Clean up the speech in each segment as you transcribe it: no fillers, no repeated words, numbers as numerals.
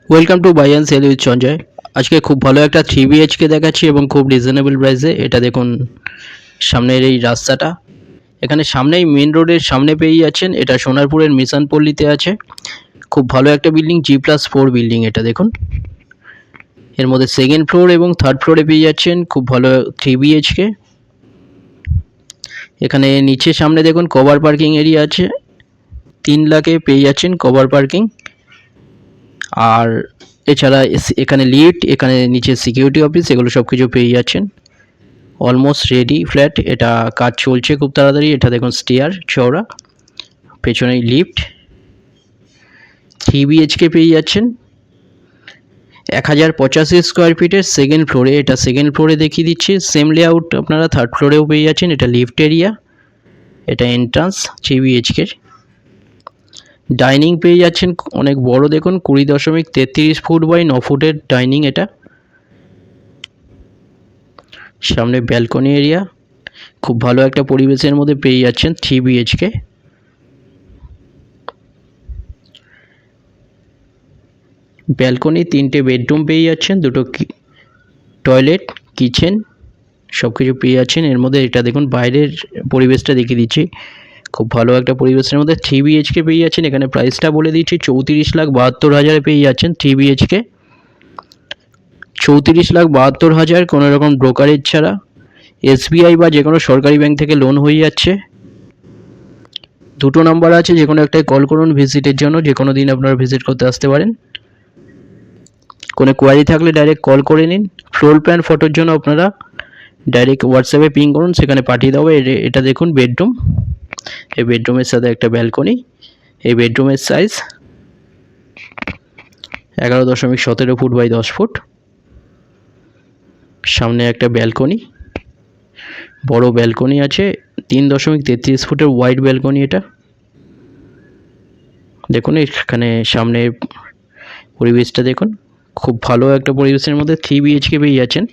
Welcome to buy and sell with Sanjay. আজকে খুব ভালো একটা 3 BHK দেখাচ্ছি এবং খুব রিজনেবল প্রাইসে। এটা দেখুন সামনের এই রাস্তাটা, এখানে সামনেই মেন রোডের সামনে পেয়ে যাচ্ছেন। এটা সোনারপুরের মিশন পল্লীতে আছে। খুব ভালো একটা বিল্ডিং, G+4 বিল্ডিং। এটা দেখুন এর মধ্যে সেকেন্ড ফ্লোর এবং থার্ড ফ্লোরে পেয়ে যাচ্ছেন খুব ভালো 3 BHK। এখানে নিচে সামনে দেখুন কভার পার্কিং এরিয়া আছে, 3 লাখে পেয়ে যাচ্ছেন কভার পার্কিং। আর এছাড়া এখানে লিফট, এখানে নিচে সিকিউরিটি অফিস, এগুলো সব কিছু পেয়ে যাচ্ছেন। অলমোস্ট রেডি ফ্ল্যাট, এটা কাজ চলছে খুব তাড়াতাড়ি। এটা দেখুন স্টেয়ার চওড়া, পেছনেই লিফট। 3 BHK পেয়ে যাচ্ছেন 1085 স্কোয়ার ফিটের সেকেন্ড ফ্লোরে। এটা সেকেন্ড ফ্লোরে দেখিয়ে দিচ্ছি। সেম লেআউট আপনারা থার্ড ফ্লোরেও পেয়ে যাচ্ছেন। এটা লিফট এরিয়া, এটা এন্ট্রান্স 3 BHK। ডাইনিং পেয়ে যাচ্ছেন অনেক বড়, দেখুন 20.33 ফুট বাই 9 ফুটের ডাইনিং। এটা সামনে ব্যালকনি এরিয়া, খুব ভালো একটা পরিবেশের মধ্যে পেয়ে যাচ্ছেন 3 BHK। ব্যালকনি, 3টে বেডরুম পেয়ে যাচ্ছেন, 2টো টয়লেট, কিচেন, সব কিছু পেয়ে যাচ্ছেন এর মধ্যে। এটা দেখুন বাইরের পরিবেশটা দেখিয়ে দিচ্ছি, খুব ভালো একটা পরিবেশের মধ্যে 3 BHK পেয়ে যাচ্ছেন। এখানে প্রাইসটা বলে দিচ্ছি, 34,72,000 পেয়ে যাচ্ছেন 3 BHK। 34,72,000, কোনো রকম ব্রোকারেজ ছাড়া। SBI বা যে কোনো সরকারি ব্যাংক থেকে লোন হয়ে যাচ্ছে। 2টো নাম্বার আছে, যে কোনো একটাই কল করুন ভিজিটের জন্য। যে কোনো দিন আপনারা ভিজিট করতে আসতে পারেন। কোনো কোয়ারি থাকলে ডাইরেক্ট কল করে নিন। ফ্লোর প্ল্যান ফটোর জন্য আপনারা ডাইরেক্ট হোয়াটসঅ্যাপে পিং করুন, সেখানে পাঠিয়ে দেবো। এটা দেখুন বেডরুম, এই বেডরুমের সাথে একটা ব্যালকনি। এই বেডরুমের সাইজ 11.17 ফুট বাই 10 ফুট। সামনে একটা ব্যালকনি, বড় ব্যালকনি আছে, 3.33 ফুটের ওয়াইড ব্যালকনি। এটা দেখুন এখানে সামনে পরিবেশটা দেখুন, খুব ভালো একটা পরিবেশের মধ্যে 3 BHK পেয়ে যাচ্ছেন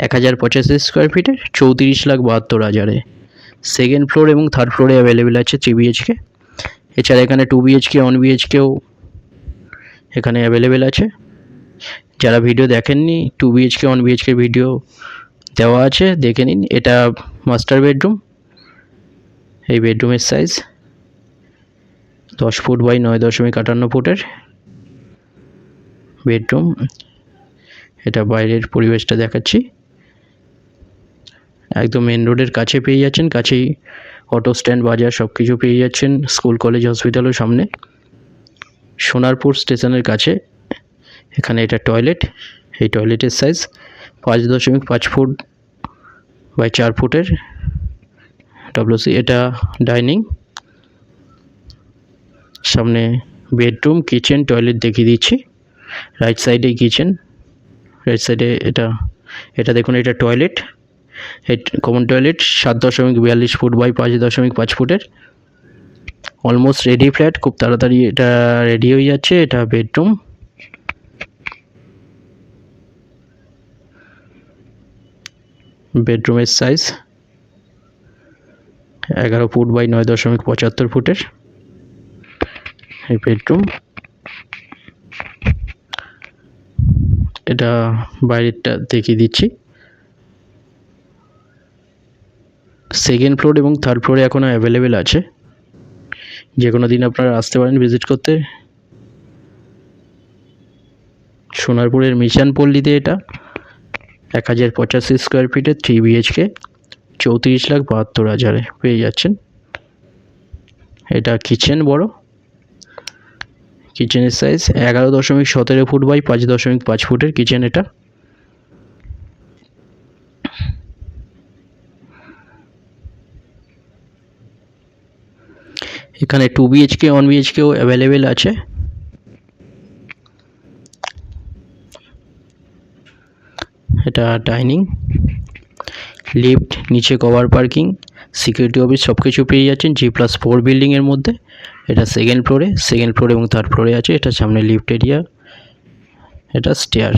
1085 স্কোয়ার ফিটের 34,72,000-এ। সেকেন্ড ফ্লোর এবং থার্ড ফ্লোরে অ্যাভেলেবেল আছে 3 BHK। এছাড়া এখানে 2 BHK 1 BHKও এখানে অ্যাভেলেবেল আছে। যারা ভিডিও দেখেননি, 2 BHK 1 BHK ভিডিও দেওয়া আছে, দেখে নিন। এটা মাস্টার বেডরুম, এই বেডরুমের সাইজ 10 ফুট বাই 9.58 ফুটের বেডরুম। এটা বাইরের পরিবেশটা দেখাচ্ছি, একদম মেন রোডের কাছে পেয়ে যাচ্ছেন। কাছেই অটো স্ট্যান্ড, বাজার সব কিছু পেয়ে যাচ্ছেন। স্কুল কলেজ হসপিটালও সামনে, সোনারপুর স্টেশনের কাছে। এখানে এটা টয়লেট, এই টয়লেটের সাইজ 5.5 ফুট বাই 4 ফুটের WC। এটা ডাইনিং, সামনে বেডরুম, কিচেন, টয়লেট দেখিয়ে দিচ্ছি। রাইট সাইডে কিচেন, রাইট সাইডে এটা দেখুন, এটা toilet, common toilet 7.42 foot by 5.5 ফুটের। অলমোস্ট রেডি ফ্ল্যাট, খুব তাড়াতাড়ি এটা রেডি হয়ে যাচ্ছে। এটা বেডরুম, বেডরুমের সাইজ 11 ফুট বাই 9.75 ফুটের এই বেডরুম। এটা বাইরেরটা দেখিয়ে দিচ্ছি। সেকেন্ড ফ্লোর এবং থার্ড ফ্লোরে এখনও অ্যাভেলেবেল আছে, যে কোনো দিন আপনারা আসতে পারেন ভিজিট করতে। সোনারপুরের মিশন পল্লীতে এটা 1085 স্কোয়ার ফিটের 3 BHK 34,72,000-এ পেয়ে যাচ্ছেন। এটা কিচেন বড়, কিচেনের সাইজ 11.17 ফুট বাই 5.5 ফুটের কিচেন। এটা এখানে 2 BHK 1 BHKও অ্যাভেলেবেল আছে। এটা ডাইনিং, লিফট, নিচে কভার পার্কিং, সিকিউরিটি অফিস সব কিছু পেয়ে যাচ্ছেন G+4 বিল্ডিংয়ের মধ্যে। এটা সেকেন্ড ফ্লোরে এবং থার্ড ফ্লোরে আছে। এটা সামনে লিফট এরিয়া, এটা স্টেয়ার।